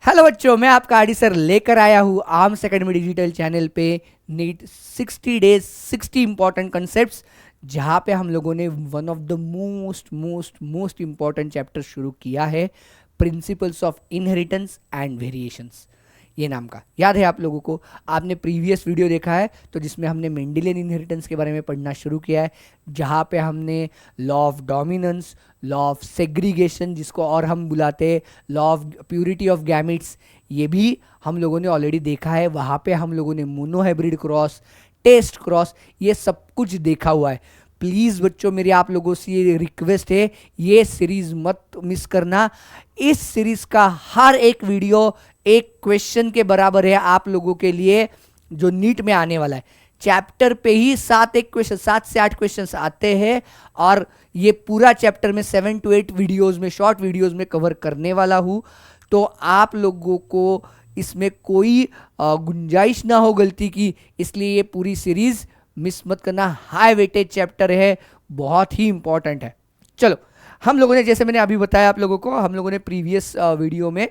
Hello बच्चों, मैं आपका आरडी सर लेकर आया हूँ आर्म्स एकेडमी डिजिटल चैनल पे नीट 60 डेज 60 इंपॉर्टेंट कॉन्सेप्ट्स, जहाँ पे हम लोगों ने one of the most important chapter शुरू किया है, principles of inheritance and variations. ये नाम का याद है आप लोगों को? आपने प्रीवियस वीडियो देखा है तो जिसमें हमने मेंडेलियन इनहेरिटेंस के बारे में पढ़ना शुरू किया है, जहाँ पे हमने law of dominance, law of segregation, जिसको और हम बुलाते हैं law of purity of gametes, ये भी हम लोगों ने ऑलरेडी देखा है। वहाँ पे हम लोगों ने मोनोहाइब्रिड क्रॉस, टेस्ट क्रॉस, ये सब कुछ देखा हुआ है। प्लीज़ बच्चों, मेरी आप लोगों से ये रिक्वेस्ट है, ये सीरीज मत मिस करना। इस सीरीज का हर एक वीडियो एक क्वेश्चन के बराबर है आप लोगों के लिए, जो नीट में आने वाला है। चैप्टर पे ही 7 से 8 क्वेश्चंस आते हैं और ये पूरा चैप्टर में 7 to 8 वीडियोस में, शॉर्ट वीडियोस में कवर करने वाला हूँ। तो आप लोगों को इसमें कोई गुंजाइश ना हो गलती की, इसलिए ये पूरी सीरीज मिस मत करना। हाई वेटेज चैप्टर है, बहुत ही इंपॉर्टेंट है। चलो, हम लोगों ने, जैसे मैंने अभी बताया आप लोगों को, हम लोगों ने प्रीवियस वीडियो में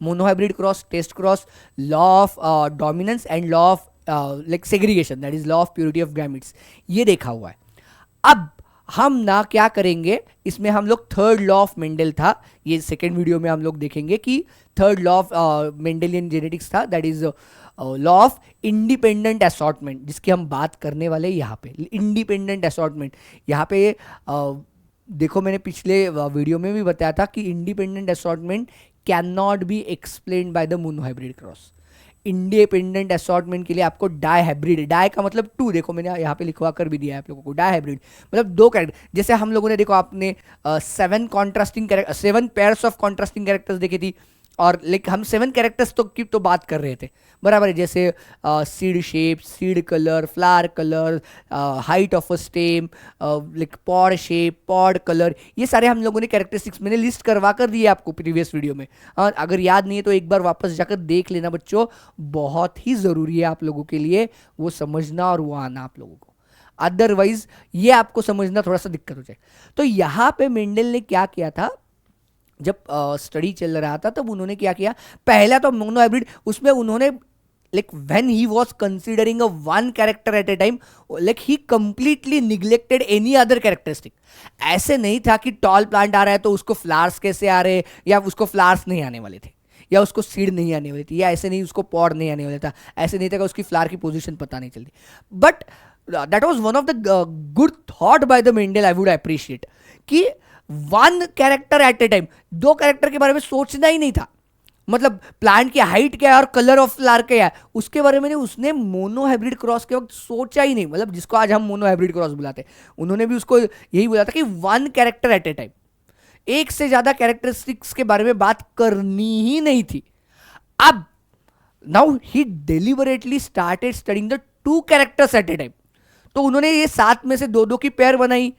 monohybrid cross, test cross, law of dominance and law of like segregation, that is law of purity of gametes, ये देखा हुआ है। अब हम ना क्या करेंगे, इसमें हम लोग थर्ड लॉ ऑफ मेंडल था, ये सेकेंड वीडियो में हम लोग देखेंगे कि third law of Mendelian genetics था, that is law of independent assortment, जिसकी हम बात करने वाले यहाँ पे। इंडिपेंडेंट असॉर्टमेंट यहाँ पे देखो, मैंने पिछले वीडियो में भी बताया था कि independent assortment can not be explain by the monohybrid cross. Independent assortment के लिए आपको डाई हाइब्रिड, डाई का मतलब 2, देखो मैंने यहाँ पे लिखवा कर भी दिया है आप लोगों को। डाई हाइब्रिड मतलब 2 कैरेक्टर, जैसे हम लोगों ने देखो, आपने 7 पेयर्स ऑफ कॉन्ट्रास्टिंग कैरेक्टर्स देखी थी, और लाइक हम 7 कैरेक्टर्स की तो बात कर रहे थे, बराबर है। जैसे seed shape, seed colour, flower colour, height of a stem, like pod shape, pod colour, ये सारे हम लोगों ने कैरेक्टरिस्टिक्स मैंने लिस्ट करवा कर दिए आपको प्रीवियस वीडियो में। अगर याद नहीं है तो एक बार वापस जाकर देख लेना बच्चों, बहुत ही ज़रूरी है आप लोगों के लिए वो समझना और वो आना आप लोगों को, अदरवाइज ये आपको समझना थोड़ा सा दिक्कत हो जाए। तो यहाँ पे मेंडल ने क्या किया था, जब स्टडी चल रहा था तब उन्होंने क्या किया, पहला तो मोनोहाइब्रिड, उसमें उन्होंने like when he was considering a one character at a time, like he completely neglected any other characteristic। ऐसे नहीं था कि टॉल प्लांट आ रहा है तो उसको फ्लावर्स कैसे आ रहे, या उसको फ्लावर्स नहीं आने वाले थे, या उसको सीड नहीं आने वाली थी, या ऐसे नहीं उसको पॉड नहीं आने वाला था, ऐसे नहीं था कि उसकी फ्लावर की पोजीशन पता नहीं चलती। But that was one of the good thought by the Mendel, I would appreciate, कि one character at a time, 2 character के बारे में सोचना ही नहीं था। मतलब प्लांट की हाइट क्या है और कलर ऑफ फ्लावर क्या है, उसके बारे में उसने मोनोहाइब्रिड क्रॉस के वक्त सोचा ही नहीं। मतलब जिसको आज हम मोनोहाइब्रिड क्रॉस बुलाते हैं, उन्होंने भी उसको यही बोला था कि one character at a time, एक से ज्यादा कैरेक्टरिस्टिक्स के बारे में बात करनी ही नहीं थी। अब नाउ ही deliberately started studying the 2 characters at a time. तो उन्होंने ये 7 में से 2-2 की पेयर बनाई।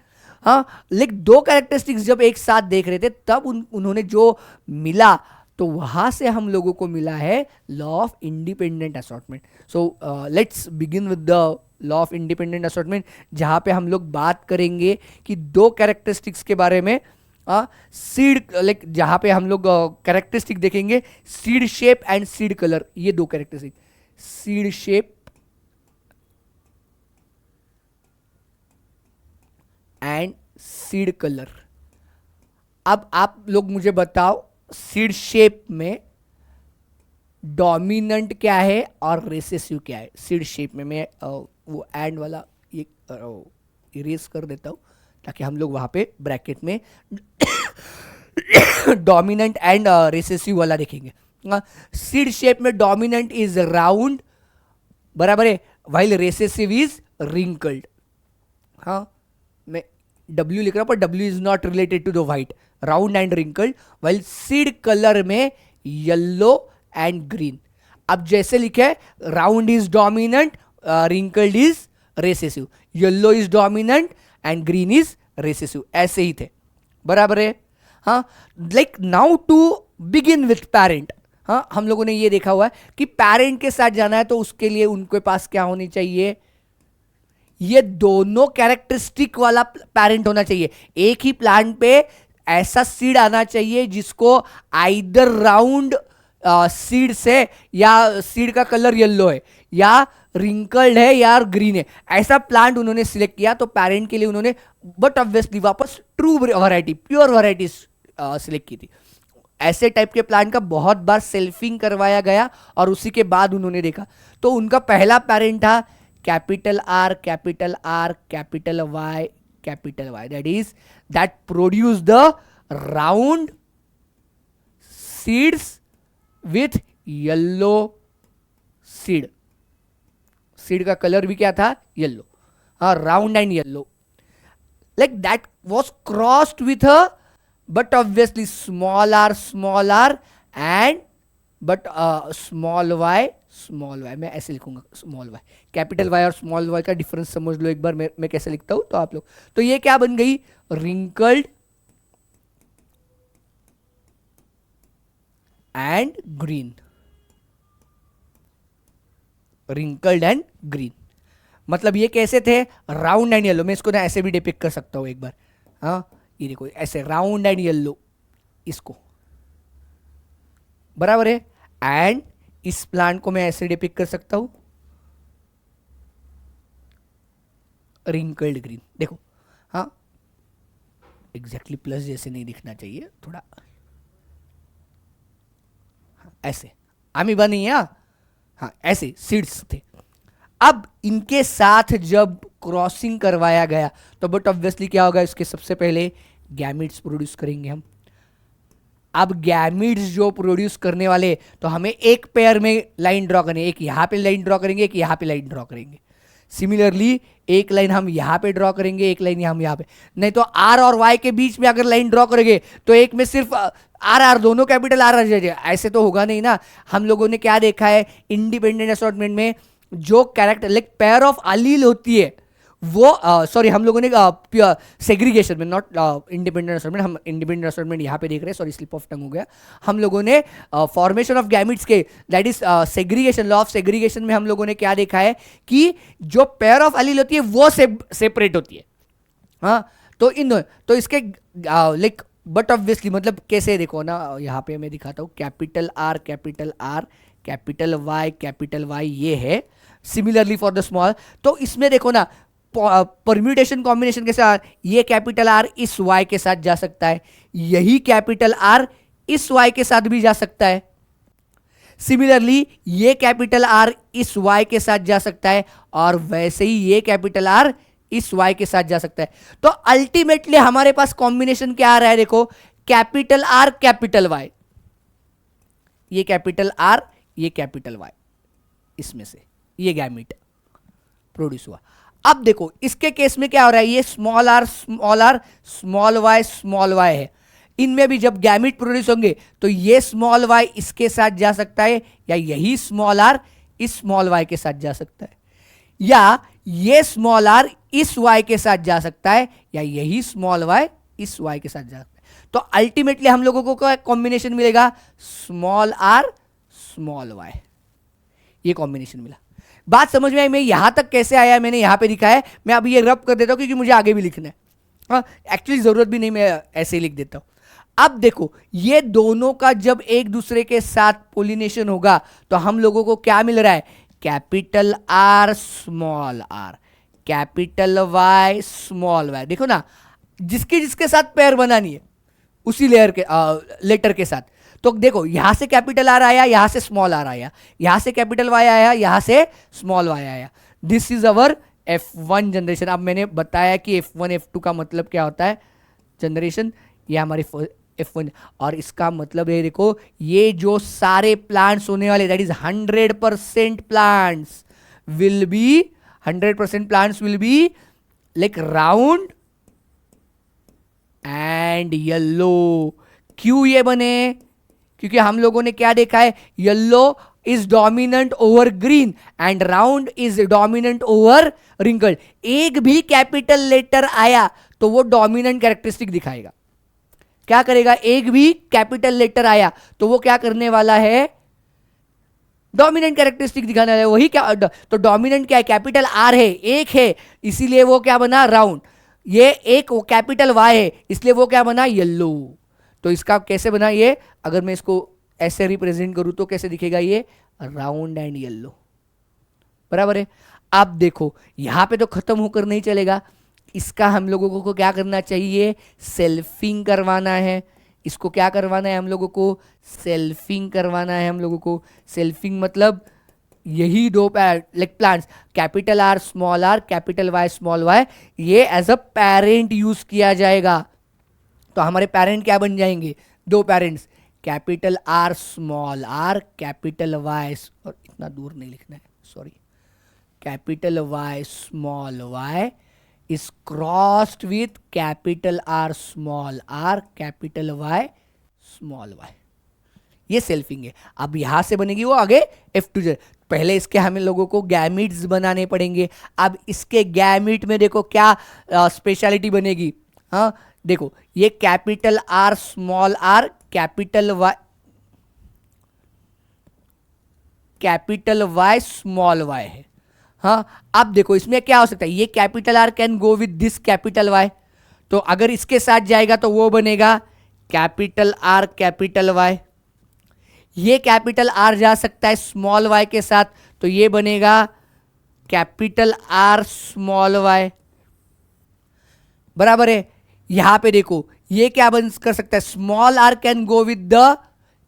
हाँ, लेकिन 2 कैरेक्टरिस्टिक्स जब एक साथ देख रहे थे तब उन्होंने जो मिला, तो वहां से हम लोगों को मिला है law of independent assortment. So let's begin with the law of independent assortment, जहां पे हम लोग बात करेंगे कि 2 कैरेक्टरिस्टिक्स के बारे में। सीड, लाइक जहां पे हम लोग कैरेक्टरिस्टिक देखेंगे, seed shape and seed colour, ये 2 characteristic, seed shape and seed colour. अब आप लोग मुझे बताओ, सीड शेप में डोमिनेंट क्या है और रेसेसिव क्या है? सीड शेप में मैं वो एंड वाला ये इरेज कर देता हूं, ताकि हम लोग वहां पे ब्रैकेट में डोमिनेंट एंड रेसेसिव वाला देखेंगे। सीड शेप में डोमिनेंट इज राउंड, बराबर है, वाइल रेसेसिव इज रिंकल्ड। हाँ, मैं W लिख रहा हूं, पर W is not related to the white, round and wrinkled, while seed colour में येलो एंड ग्रीन। अब जैसे लिखे है, round is dominant, wrinkled is recessive, yellow is dominant and green is recessive, ऐसे ही थे, बराबर है। हाँ, like now to begin with parent. हाँ, हम लोगों ने ये देखा हुआ है कि पेरेंट के साथ जाना है तो उसके लिए उनके पास क्या होनी चाहिए, ये दोनों कैरेक्टरिस्टिक वाला पेरेंट होना चाहिए। एक ही प्लांट पे ऐसा सीड आना चाहिए जिसको आइदर राउंड सीड्स है या सीड का कलर येलो है या रिंकल्ड है या ग्रीन है, ऐसा प्लांट उन्होंने सिलेक्ट किया तो पेरेंट के लिए उन्होंने बट ऑब्वियसली वापस true variety pure variety select की थी। ऐसे टाइप के प्लांट का बहुत बार सेल्फिंग करवाया गया और उसी के बाद उन्होंने देखा। तो उनका पहला पेरेंट था capital R capital R capital Y, that is that produce the round seeds with yellow seed. Seed का कलर भी क्या था, येलो, हाँ, round and yellow, like that was crossed with a but obviously small r and but small y मैं ऐसे लिखूंगा small y, capital y और small y का डिफरेंस समझ लो एक बार मैं कैसे लिखता हूं तो आप लोग। तो ये क्या बन गई, wrinkled and green, wrinkled and green मतलब ये कैसे थे, राउंड एंड येलो। मैं इसको ना ऐसे भी डिपिक्ट कर सकता हूं एक बार, हाँ, ये देखो ऐसे राउंड एंड येलो, इसको बराबर है। एंड इस प्लांट को मैं ऐसे डिपिक्ट कर सकता हूं रिंकल्ड ग्रीन, देखो, हाँ, एग्जैक्टली प्लस जैसे नहीं दिखना चाहिए, थोड़ा ऐसे, अमीबा नहीं है, हाँ ऐसे सीड्स थे। अब इनके साथ जब क्रॉसिंग करवाया गया तो बट ऑब्वियसली क्या होगा, इसके सबसे पहले गैमिट्स प्रोड्यूस करेंगे हम। अब गैमिट्स जो प्रोड्यूस करने वाले तो हमें एक पेयर में लाइन ड्रॉ करनी है, एक यहां पे लाइन ड्रॉ करेंगे, एक यहां पे लाइन ड्रॉ करेंगे। सिमिलरली एक लाइन हम यहां पे ड्रॉ करेंगे, एक लाइन हम यहां पे, नहीं तो आर और वाई के बीच में अगर लाइन ड्रॉ करेंगे तो एक में सिर्फ आर दोनों कैपिटल आर आ जाएगा, ऐसे तो होगा नहीं ना। हम लोगों ने क्या देखा है इंडिपेंडेंट असॉर्टमेंट में, जो कैरेक्टर लाइक पेयर ऑफ अलील होती है वो सॉरी हम लोगों ने सेग्रीगेशन में, नॉट इंडिपेंडेंट असॉर्टमेंट, हम इंडिपेंडेंट असॉर्टमेंट यहाँ पे देख रहे हैं, सॉरी स्लिप ऑफ टंग हो गया। हम लोगों ने फॉर्मेशन ऑफ गैमिट्स के, that is segregation, law of segregation में हम लोगों ने क्या देखा है कि जो पेयर ऑफ अलील होती है वो सेपरेट होती है, हाँ। तो तो इसके लाइक बट ऑब्वियसली मतलब कैसे देखो ना, यहाँ पे मैं दिखाता हूँ, कैपिटल आर कैपिटल वाई ये है। सिमिलरली फॉर द स्मॉल, तो इसमें देखो ना परम्यूटेशन कॉम्बिनेशन के साथ ये कैपिटल आर इस वाई के साथ जा सकता है, यही कैपिटल आर इस वाई के साथ भी जा सकता है। सिमिलरली ये कैपिटल आर इस वाई के साथ जा सकता है और वैसे ही ये कैपिटल आर इस वाई के साथ जा सकता है। तो अल्टीमेटली हमारे पास कॉम्बिनेशन क्या आ रहा है, देखो, कैपिटल आर कैपिटल वाई, ये कैपिटल आर ये कैपिटल वाई, इसमें से ये गैमिट प्रोड्यूस हुआ। अब देखो इसके केस में क्या हो रहा है, ये स्मॉल आर स्मॉल वाई है, इनमें भी जब गैमिट प्रोड्यूस होंगे तो ये स्मॉल वाई इसके साथ जा सकता है, या यही स्मॉल आर इस स्मॉल वाई के साथ जा सकता है, या ये स्मॉल आर इस वाई के साथ जा सकता है, या यही स्मॉल वाई इस वाई के साथ जा सकता है। तो अल्टीमेटली हम लोगों को क्या कॉम्बिनेशन मिलेगा, स्मॉल आर स्मॉल वाई, ये कॉम्बिनेशन मिला। बात समझ में आई, मैं यहां तक कैसे आया मैंने यहां पे लिखा है, मैं अभी ये रब कर देता हूं क्योंकि मुझे आगे भी लिखना है, एक्चुअली जरूरत भी नहीं, मैं ऐसे ही लिख देता हूं। अब देखो ये दोनों का जब एक दूसरे के साथ पोलिनेशन होगा तो हम लोगों को क्या मिल रहा है, capital R small R, capital Y small Y. देखो ना, जिसके साथ पेयर बनानी है उसी लेयर के लेटर के साथ, तो देखो यहां से कैपिटल आर आया, यहां से स्मॉल आर आया, यहां से कैपिटल वाई आया, यहां से स्मॉल वाई आया। This is our F1 generation. अब मैंने बताया कि F1 F2 का मतलब क्या होता है जनरेशन, ये हमारी F1, और इसका मतलब है देखो ये जो सारे प्लांट्स होने वाले, that is 100% plants will be 100% plants will be like round and yellow. क्यों ये बने, क्योंकि हम लोगों ने क्या देखा है, yellow is dominant over green and round is dominant over wrinkled. एक भी कैपिटल लेटर आया तो वो डोमिनेंट कैरेक्टरिस्टिक दिखाएगा। क्या करेगा, एक भी कैपिटल लेटर आया तो वो क्या करने वाला है, डोमिनेंट कैरेक्टरिस्टिक दिखाने वाला है। वही क्या, तो डोमिनेंट क्या है, कैपिटल आर है, एक है, इसीलिए वो क्या बना, राउंड। ये एक कैपिटल वाई है इसलिए वो क्या बना, येलो। तो इसका कैसे बना ये, अगर मैं इसको ऐसे रिप्रेजेंट करूं तो कैसे दिखेगा ये, राउंड एंड येलो, बराबर है। अब देखो यहां पे तो खत्म होकर नहीं चलेगा, इसका हम लोगों को क्या करना चाहिए, सेल्फिंग करवाना है। इसको क्या करवाना है हम लोगों को, सेल्फिंग करवाना है हम लोगों को। सेल्फिंग मतलब यही दो like plants, capital R small R, capital Y small Y, ये एज अ पेरेंट यूज किया जाएगा। तो हमारे पेरेंट क्या बन जाएंगे, दो parents, capital R small R, capital Y, और इतना दूर नहीं लिखना है, sorry, capital Y small Y is crossed with capital R small r, capital Y small y। ये सेल्फिंग है। अब यहां से बनेगी वो आगे F2 पहले इसके हमें लोगों को गैमिट्स बनाने पड़ेंगे। अब इसके गैमिट में देखो क्या स्पेशलिटी बनेगी, हाँ देखो ये capital R small r, capital Y small y है। हाँ अब देखो इसमें क्या हो सकता है, ये capital R can go with this capital Y, तो अगर इसके साथ जाएगा तो वो बनेगा कैपिटल आर कैपिटल वाई। ये कैपिटल आर जा सकता है स्मॉल वाई के साथ, तो ये बनेगा कैपिटल आर स्मॉल वाई, बराबर है। यहां पे देखो ये क्या बन कर सकता है, small R can go with the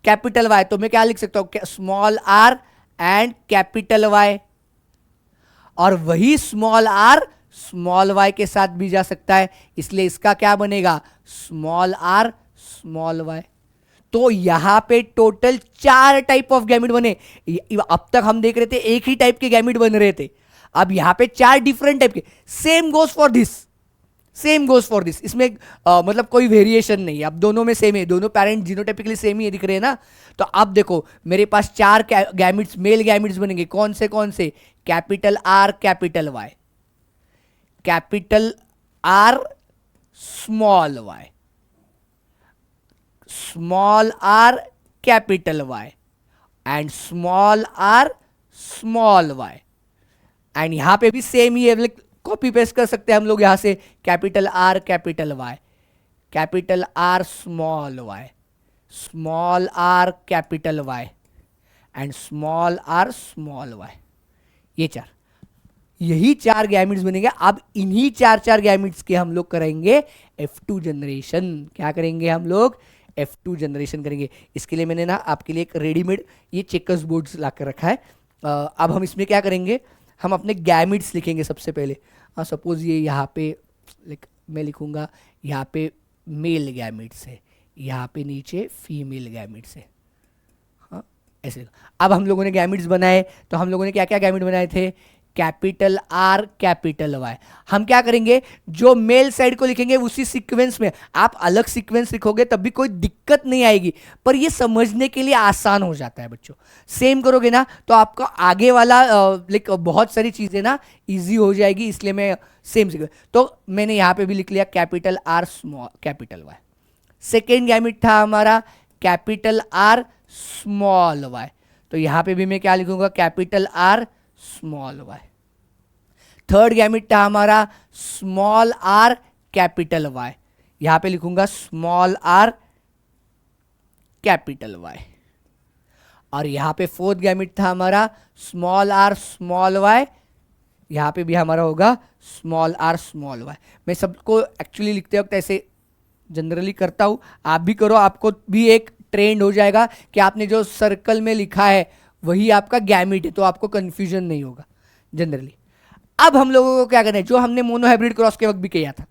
capital Y, तो मैं क्या लिख सकता हूं, small R and capital Y, और वही स्मॉल आर स्मॉल वाई के साथ भी जा सकता है, इसलिए इसका क्या बनेगा, स्मॉल आर स्मॉल वाई। तो यहां पे टोटल 4 टाइप ऑफ गैमिट बने। अब तक हम देख रहे थे एक ही टाइप के गैमिट बन रहे थे, अब यहां पे 4 डिफरेंट टाइप के। Same goes for this, same goes for this, इसमें मतलब कोई वेरिएशन नहीं है, अब दोनों में सेम है, दोनों पेरेंट जीनोटाइपिकली सेम ही दिख रहे हैं ना। तो अब देखो मेरे पास 4 गैमिट्स, मेल गैमिट्स बनेंगे, कौन से, capital R capital Y, capital R small Y, small R capital Y, and small R small Y. And यहां पे भी सेम ही है, कॉपी पेस्ट कर सकते हैं हम लोग यहां से, capital R capital Y, capital R small Y, small R capital Y, and small R small Y. ये 4, यही 4 गैमिट्स बनेंगे। अब इन्हीं 4 गैमिट्स के हम लोग करेंगे F2 जनरेशन। क्या करेंगे हम लोग, F2 जनरेशन करेंगे। इसके लिए मैंने ना आपके लिए एक रेडीमेड ये चेकर्स बोर्ड्स ला कर रखा है। अब हम इसमें क्या करेंगे, हम अपने गैमिट्स लिखेंगे सबसे पहले। सपोज ये यहाँ पे मैं लिखूंगा, यहाँ पे मेल गैमिट्स है, यहाँ पे नीचे फीमेल गैमिट्स है, हाँ ऐसे। अब हम लोगों ने गैमिट्स बनाए, तो हम लोगों ने क्या क्या गैमिट बनाए थे, कैपिटल आर कैपिटल वाई। हम क्या करेंगे, जो मेल साइड को लिखेंगे उसी सीक्वेंस में, आप अलग सीक्वेंस लिखोगे तब भी कोई दिक्कत नहीं आएगी, पर ये समझने के लिए आसान हो जाता है बच्चों। सेम करोगे ना तो आपका आगे वाला लाइक बहुत सारी चीजें ना इजी हो जाएगी, इसलिए मैं सेम सीक्वेंस। तो मैंने यहां पे भी लिख लिया capital R small capital Y. Second gamete था हमारा कैपिटल आर स्मॉल वाई, तो यहां पे भी मैं क्या लिखूंगा, capital R small Y. Third gamete था हमारा स्मॉल आर कैपिटल वाई, यहां पे लिखूंगा स्मॉल आर कैपिटल वाई। और यहां पे फोर्थ गैमिट था हमारा स्मॉल आर स्मॉल वाई, यहां पे भी हमारा होगा स्मॉल आर स्मॉल वाई। मैं सबको एक्चुअली लिखते वक्त ऐसे जनरली करता हूं, आप भी करो, आपको भी एक ट्रेंड हो जाएगा कि आपने जो सर्कल में लिखा है वही आपका गैमिट है, तो आपको कंफ्यूजन नहीं होगा जनरली। अब हम लोगों को क्या करना है, जो हमने मोनोहाइब्रिड क्रॉस के वक्त भी किया था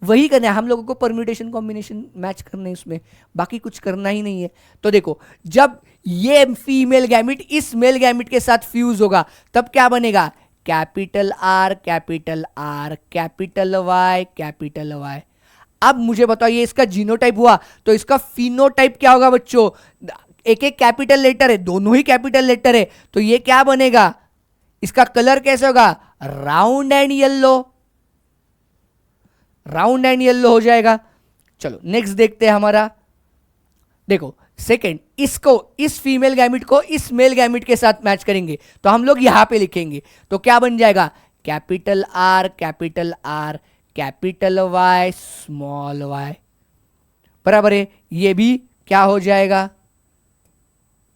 वही करना है, हम लोगों को परम्यूटेशन कॉम्बिनेशन मैच करना है उसमें, बाकी कुछ करना ही नहीं है। तो देखो जब ये फीमेल गैमिट इस मेल गैमिट के साथ फ्यूज होगा तब क्या बनेगा, capital R capital R capital Y capital Y. अब मुझे बताओ ये इसका जीनोटाइप हुआ तो इसका फिनोटाइप क्या होगा बच्चों, एक एक कैपिटल लेटर है, दोनों ही कैपिटल लेटर है, तो ये क्या बनेगा, इसका कलर कैसे होगा, round and yellow, round and yellow हो जाएगा। चलो नेक्स्ट देखते हैं हमारा, देखो सेकंड, इसको इस फीमेल गैमिट को इस मेल गैमिट के साथ मैच करेंगे, तो हम लोग यहां पे लिखेंगे, तो क्या बन जाएगा, capital R capital Y small Y, बराबर है। ये भी क्या हो जाएगा,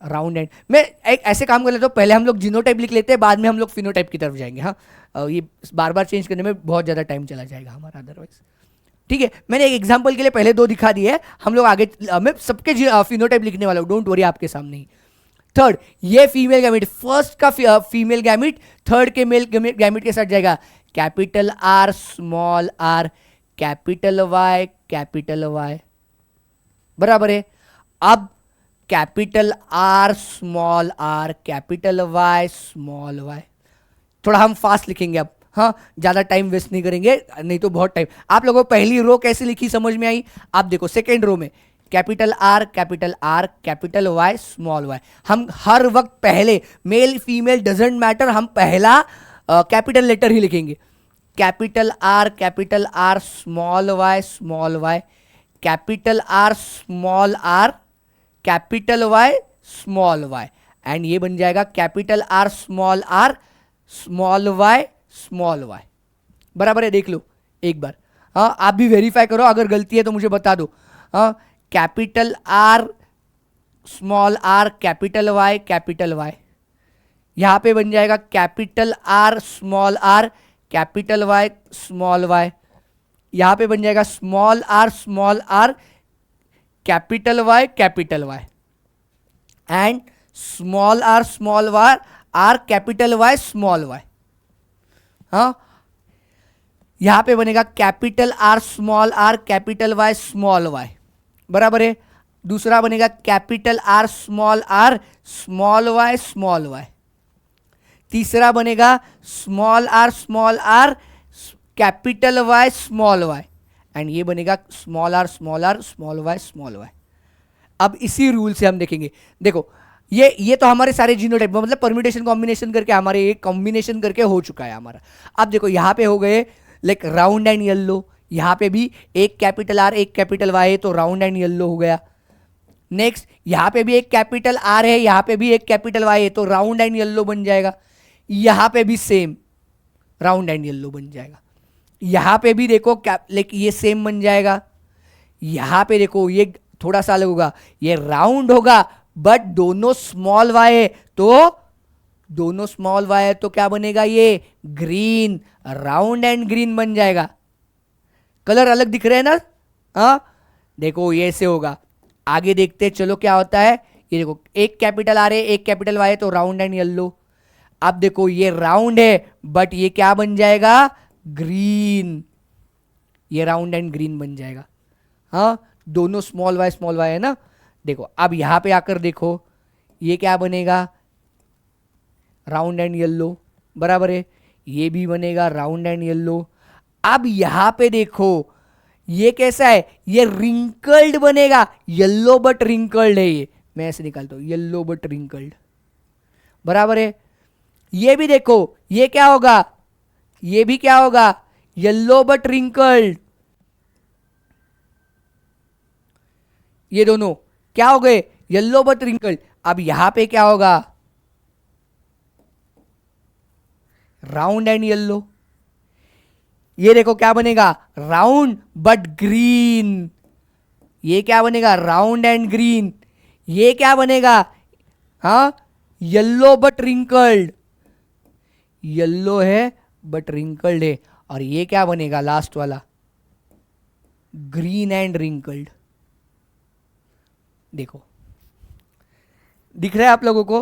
राउंड एंड, मैं एक ऐसे काम कर लेता हूँ, पहले हम लोग जीनोटाइप लिख लेते हैं, बाद में हम लोग फिनोटाइप की तरफ जाएंगे। हाँ, ये बार बार चेंज करने में बहुत ज़्यादा टाइम चला जाएगा हमारा अदरवाइज। ठीक है, मैंने एक एग्जांपल के लिए पहले दो दिखा दिए हैं, हम लोग आगे मैं सबके फिनोटाइप लिखने वाला हूँ, डोंट वरी, आपके सामने ही। थर्ड, ये फीमेल गैमिट, फर्स्ट का फीमेल गैमिट थर्ड के मेल गैमिट के साथ जाएगा, capital R small R capital Y, बराबर है। अब capital R small R capital Y small Y, थोड़ा हम फास्ट लिखेंगे अब, हाँ, ज्यादा टाइम वेस्ट नहीं करेंगे, नहीं तो बहुत टाइम। आप लोगों को पहली रो कैसे लिखी समझ में आई? आप देखो सेकेंड रो में capital R capital Y small Y, हम हर वक्त पहले मेल फीमेल डजेंट मैटर, हम पहला कैपिटल लेटर ही लिखेंगे। Capital R small Y capital R capital Y small Y, and ये बन जाएगा कैपिटल आर स्मॉल वाई, बराबर है। देख लो एक बार, हाँ, आप भी वेरीफाई करो, अगर गलती है तो मुझे बता दो। हाँ, capital R small R capital Y, यहां पे बन जाएगा capital R capital Y small Y, यहां पे बन जाएगा small R capital Y and small R capital Y small Y. हाँ, यहां पे बनेगा capital R capital Y small Y, बराबर है। दूसरा बनेगा कैपिटल आर स्मॉल वाई। तीसरा बनेगा small R capital Y small Y, and ये बनेगा स्मॉल आर स्मॉल वाई। अब इसी रूल से हम देखेंगे, देखो ये तो हमारे सारे जीनोटाइप मतलब परम्यूटेशन कॉम्बिनेशन करके हमारे एक कॉम्बिनेशन करके हो चुका है हमारा। अब देखो यहां पे हो गए लाइक राउंड एंड येलो, यहां पे भी एक कैपिटल आर एक कैपिटल वाई है तो राउंड एंड येलो हो गया। नेक्स्ट यहां पे भी एक कैपिटल आर है, यहां पे भी एक कैपिटल वाई है तो राउंड एंड येलो बन जाएगा। यहां पे भी सेम राउंड एंड येलो बन जाएगा। यहां पे भी देखो लाइक ये सेम बन जाएगा। यहां पे देखो ये थोड़ा सा अलग होगा, ये राउंड होगा बट दोनों स्मॉल वाई है, तो क्या बनेगा, ये ग्रीन, राउंड एंड ग्रीन बन जाएगा। कलर अलग दिख रहे हैं ना? हाँ, देखो ये ऐसे होगा। आगे देखते चलो क्या होता है। ये देखो एक कैपिटल आर है एक कैपिटल वाई है तो राउंड एंड येलो। अब देखो ये राउंड है बट ये क्या बन जाएगा, ग्रीन, ये राउंड एंड ग्रीन बन जाएगा। हाँ, दोनों स्मॉल वाई है ना। देखो अब यहां पे आकर देखो ये क्या बनेगा, राउंड एंड येलो, बराबर है। ये भी बनेगा राउंड एंड येलो। अब यहां पे देखो ये कैसा है, ये रिंकल्ड बनेगा, येलो बट रिंकल्ड है। ये मैं ऐसे निकालता हूं, येलो बट रिंकल्ड, बराबर है। ये भी देखो ये क्या होगा, ये भी क्या होगा, येलो बट रिंकल्ड। ये दोनों क्या हो गए, येलो बट रिंकल्ड। अब यहां पे क्या होगा, राउंड एंड येलो। ये देखो क्या बनेगा, राउंड बट ग्रीन। ये क्या बनेगा, राउंड एंड ग्रीन। ये क्या बनेगा, हाँ, येलो बट रिंकल्ड, येलो है बट रिंकल्ड है। और ये क्या बनेगा लास्ट वाला, ग्रीन एंड रिंकल्ड। देखो दिख रहा है आप लोगों को?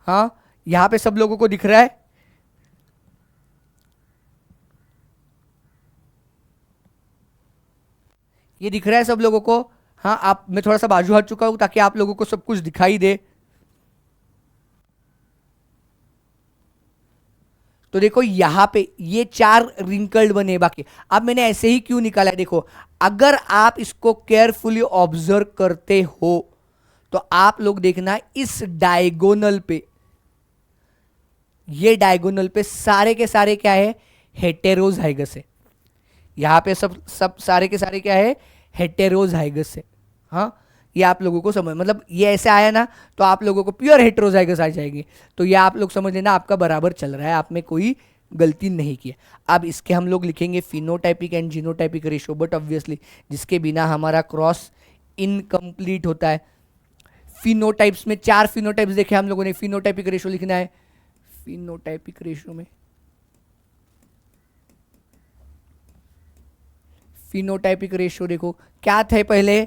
हाँ, यहां पे सब लोगों को दिख रहा है? ये दिख रहा है सब लोगों को? हाँ, आप, मैं थोड़ा सा बाजू हट चुका हूं ताकि आप लोगों को सब कुछ दिखाई दे। तो देखो यहां पे ये 4 रिंकल्ड बने बाकी। अब मैंने ऐसे ही क्यों निकाला है, देखो अगर आप इसको केयरफुली ऑब्जर्व करते हो तो आप लोग देखना इस डायगोनल पे, ये डायगोनल पे सारे के सारे क्या है, हेटेरोजाइगस है। यहां पे सब सब सारे के सारे क्या है, हेटेरोजाइगस है। हाँ, ये आप लोगों को समझ, मतलब ये ऐसे आया ना तो आप लोगों को प्योर हेटेरोजाइगस आ जाएंगे। तो ये आप लोग समझ लेना आपका बराबर चल रहा है, आप में कोई गलती नहीं की है। अब इसके हम लोग लिखेंगे phenotypic and genotypic ratio, but obviously जिसके बिना हमारा क्रॉस इनकम्प्लीट होता है। फिनोटाइप्स में 4 फिनोटाइप्स देखे हम लोगों ने, फिनोटाइपिक रेशियो लिखना है। फिनोटाइपिक रेशियो में फिनोटाइपिक रेशियो देखो क्या थे, पहले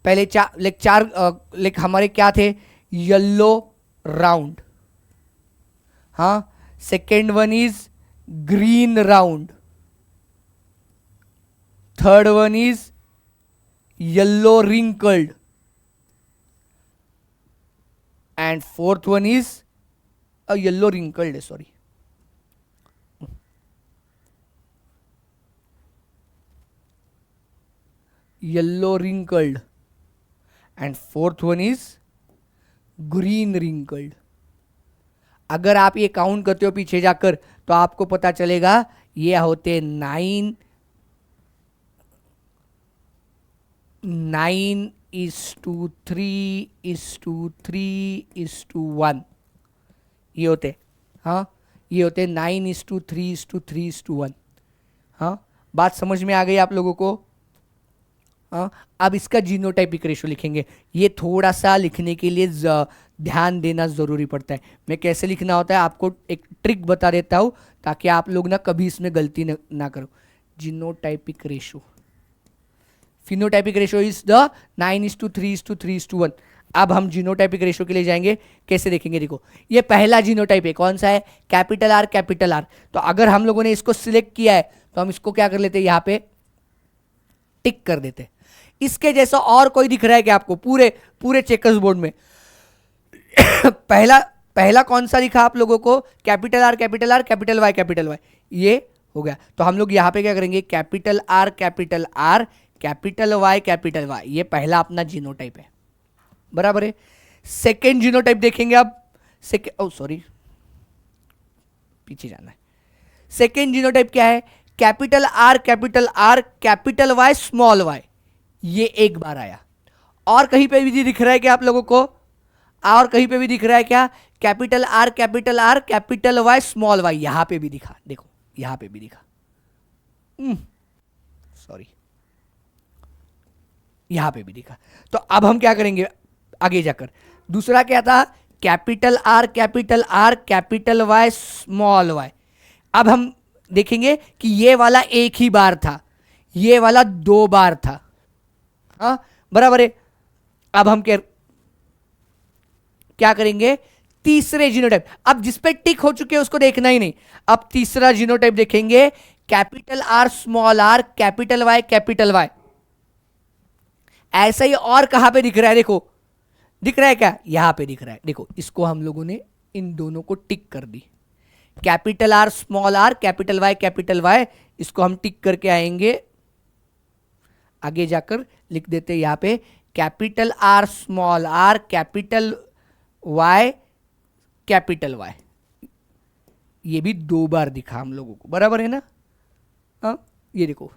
पहले लाइक हमारे क्या थे, येलो राउंड, हाँ, second one is green round, third one is yellow wrinkled, and fourth one is yellow wrinkled, sorry, yellow wrinkled, and fourth one is green wrinkled. अगर आप ये काउंट करते हो पीछे जाकर तो आपको पता चलेगा ये होते 9:3:3:1 ये होते, हाँ, ये होते 9:3:3:1। हाँ, बात समझ में आ गई आप लोगों को? हाँ, अब इसका जीनोटाइपिक रेशियो लिखेंगे। ये थोड़ा सा लिखने के लिए ध्यान देना जरूरी पड़ता है। मैं कैसे लिखना होता है आपको एक ट्रिक बता देता हूं ताकि आप लोग ना कभी इसमें गलती ना करो। Genotypic ratio, phenotypic ratio is the 9:3:3:1। अब हम जीनोटाइपिक रेशियो के लिए जाएंगे, कैसे देखेंगे? देखो ये पहला जीनोटाइप है, कौन सा है? Capital R capital are. तो अगर हम लोगों ने इसको सिलेक्ट किया है तो हम इसको क्या कर लेते हैं, यहां पे टिक कर देते हैं। इसके जैसा और कोई दिख रहा है क्या आपको पूरे पूरे चेकर्स बोर्ड में? पहला कौन सा दिखा आप लोगों को? Capital R capital R capital Y capital Y, ये हो गया। तो हम लोग यहां पे क्या करेंगे? Capital R capital R capital Y, ये पहला अपना जीनोटाइप है, बराबर है। सेकेंड जीनोटाइप देखेंगे अब। सॉरी, पीछे जाना है। सेकेंड जीनोटाइप क्या है? Capital R capital Y small Y, ये एक बार आया। और कहीं पे भी दिख रहा है क्या आप लोगों को? और कहीं पे भी दिख रहा है क्या? Capital R capital Y small Y, यहां पे भी दिखा, देखो यहां पे भी दिखा, सॉरी, यहां पे भी दिखा। तो अब हम क्या करेंगे आगे जाकर? दूसरा क्या था? Capital R capital Y small Y. अब हम देखेंगे कि ये वाला एक ही बार था, ये वाला 2 बार था, हाँ बराबर है। अब हम क्या करेंगे? तीसरे जीनोटाइप, अब जिस पे टिक हो चुके हैं उसको देखना ही नहीं, अब तीसरा जीनोटाइप देखेंगे। Capital R small R capital Y. ऐसा ही और कहां पे दिख रहा है? देखो दिख रहा है क्या? यहां पे दिख रहा है, देखो इसको हम लोगों ने इन दोनों को टिक कर दी। Capital R small R capital Y, इसको हम टिक करके आएंगे। आगे जाकर लिख देते हैं यहां पे capital R small R capital Y, ये भी 2 बार दिखा हम लोगों को, बराबर है ना? हाँ, ये देखो,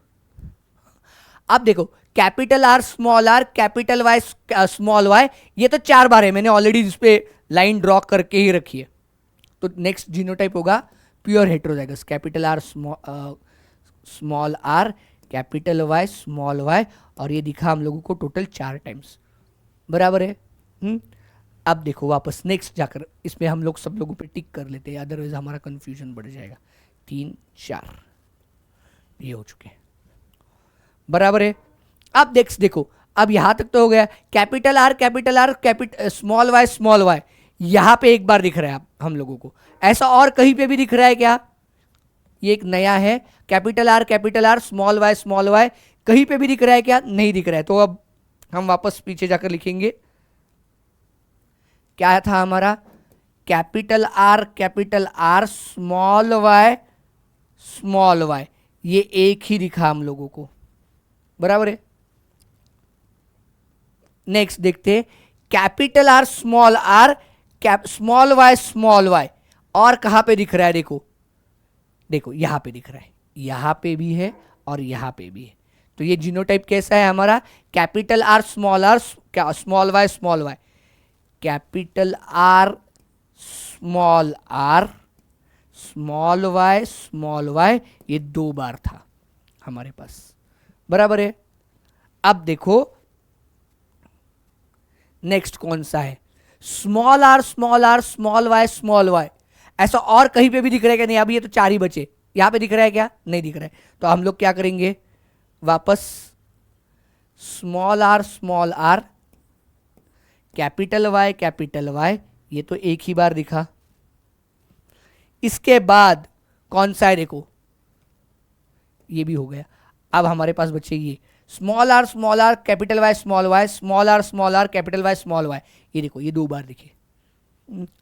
अब देखो capital R small R capital Y small Y, ये तो 4 बार है, मैंने ऑलरेडी इस पे लाइन ड्रॉ करके ही रखी है। तो नेक्स्ट जीनोटाइप होगा pure heterozygous, capital R small R capital Y small Y, और ये दिखा हम लोगों को टोटल 4 टाइम्स, बराबर है। अब देखो वापस नेक्स्ट जाकर इसमें हम लोग सब लोगों पे टिक कर लेते हैं, अदरवाइज हमारा कंफ्यूजन बढ़ जाएगा। 3 4 ये हो चुके हैं, बराबर है। अब देखो अब यहां तक तो हो गया। कैपिटल आर स्मॉल वाई, यहां पे एक बार दिख रहा है हम लोगों को। ऐसा और कहीं पे भी दिख रहा है क्या? ये एक नया है, कैपिटल आर स्मॉल वाई, कहीं पे भी दिख रहा है क्या? नहीं दिख रहा है। तो अब हम वापस पीछे जाकर लिखेंगे, क्या था हमारा? कैपिटल आर स्मॉल वाई, ये एक ही दिखा हम लोगों को, बराबर है। नेक्स्ट देखते हैं कैपिटल आर स्मॉल वाई, और कहां पे दिख रहा है? देखो यहां पे दिख रहा है, यहां पे भी है और यहां पे भी है। तो ये जीनोटाइप कैसा है हमारा? Capital R small Y, capital R small Y, ये 2 बार था हमारे पास, बराबर है। अब देखो नेक्स्ट कौन सा है? Small R small R small Y, ऐसा और कहीं पे भी दिख रहा है क्या? नहीं, अभी ये तो 4 ही बचे। यहां पे दिख रहा है क्या? नहीं दिख रहा है। तो हम लोग क्या करेंगे, वापस स्मॉल आर कैपिटल वाई, ये तो एक ही बार दिखा। इसके बाद कौन सा है देखो, ये भी हो गया। अब हमारे पास बचे ये small R capital Y small R capital Y small Y, ये देखो ये 2 बार दिखे।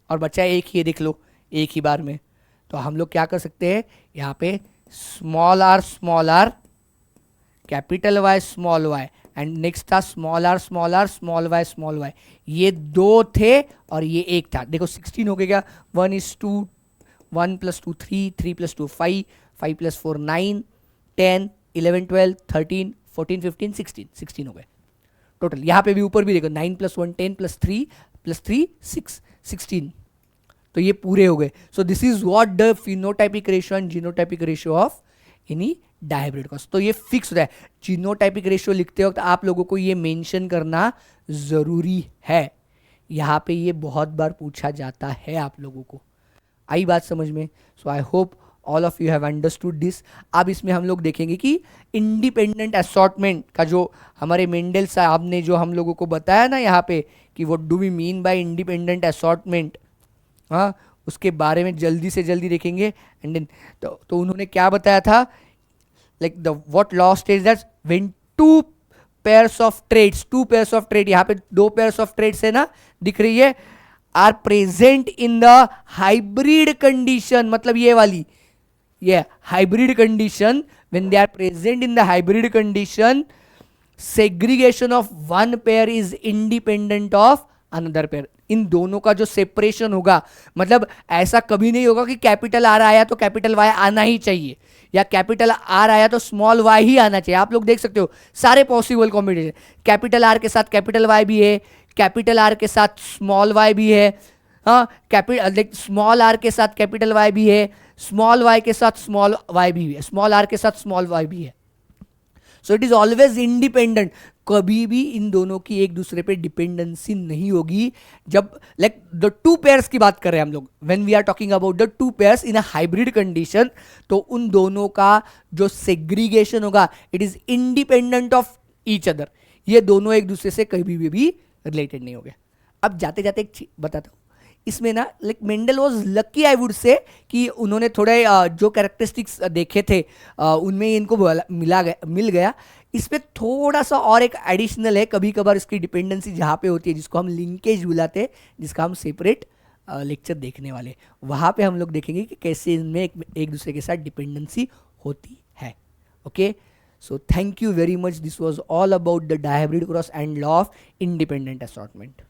और बचा एक ही, ये देख लो एक ही बार में। तो हम लोग क्या कर सकते हैं, यहाँ पे small R capital Y small Y, and next था स्मॉल आर स्मॉल वाई, ये 2 थे और ये 1 था। देखो 16 हो गया, 1:2, 1 + 2 3, 3 + 2 5, 5 + 4 9, 10 11 12 13 14 15 16 हो गए टोटल। यहाँ पे भी ऊपर भी देखो 9 + 1 10 + 3 + 3 6 16, तो ये पूरे हो गए। So this is what the phenotypic ratio and genotypic ratio of any dihybrid cross. तो ये फिक्स होता है। जीनोटाइपिक रेशियो लिखते वक्त आप लोगों को ये मेंशन करना जरूरी है, यहाँ पे ये बहुत बार पूछा जाता है आप लोगों को। आई बात समझ में? So I hope all of you have understood this. अब इसमें हम लोग देखेंगे कि इंडिपेंडेंट असॉर्टमेंट का जो हमारे मेंडल साहब ने जो हम लोगों को बताया ना यहाँ पे कि what do we mean by independent assortment, हाँ उसके बारे में जल्दी से जल्दी देखेंगे। एंड देन तो उन्होंने क्या बताया था, like the what law states that when two pairs of trade, यहाँ पे 2 पेयर्स ऑफ ट्रेड्स है ना, दिख रही है, are present in the hybrid condition, मतलब ये वाली, ये hybrid condition, when they are present in the hybrid condition segregation of one pair is independent of another pair. इन दोनों का जो सेपरेशन होगा, मतलब ऐसा कभी नहीं होगा कि कैपिटल आर आया तो कैपिटल वाई आना ही चाहिए, या कैपिटल आर आया तो स्मॉल वाई ही आना चाहिए। आप लोग देख सकते हो सारे पॉसिबल कॉम्बिनेशन, कैपिटल आर के साथ कैपिटल वाई भी है, कैपिटल आर के साथ स्मॉल वाई भी है, हाँ कैपिटल स्मॉल आर के साथ कैपिटल वाई भी है, स्मॉल वाई के साथ स्मॉल वाई भी है, स्मॉल आर के साथ स्मॉल वाई भी है। So it is always independent, कभी भी इन दोनों की एक दूसरे पे डिपेंडेंसी नहीं होगी। जब लाइक द 2 पेयर्स की बात कर रहे हैं हम लोग, when we are talking about the 2 pairs in a hybrid condition, तो उन दोनों का जो सेग्रीगेशन होगा it is independent of each other, ये दोनों एक दूसरे से कभी भी रिलेटेड नहीं हो गया। अब जाते जाते एक चीज बताता हूँ इसमें ना, like Mendel was lucky I would say कि उन्होंने थोड़े जो कैरेक्टरिस्टिक्स देखे थे उनमें इनको मिल गया। इस पर थोड़ा सा और एक एडिशनल है, कभी कभार इसकी डिपेंडेंसी जहाँ पे होती है जिसको हम लिंकेज बुलाते हैं, जिसका हम सेपरेट लेक्चर देखने वाले, वहाँ पे हम लोग देखेंगे कि कैसे इनमें एक दूसरे के साथ डिपेंडेंसी होती है। Okay, so thank you very much, this was all about the dihybrid cross and law of independent assortment.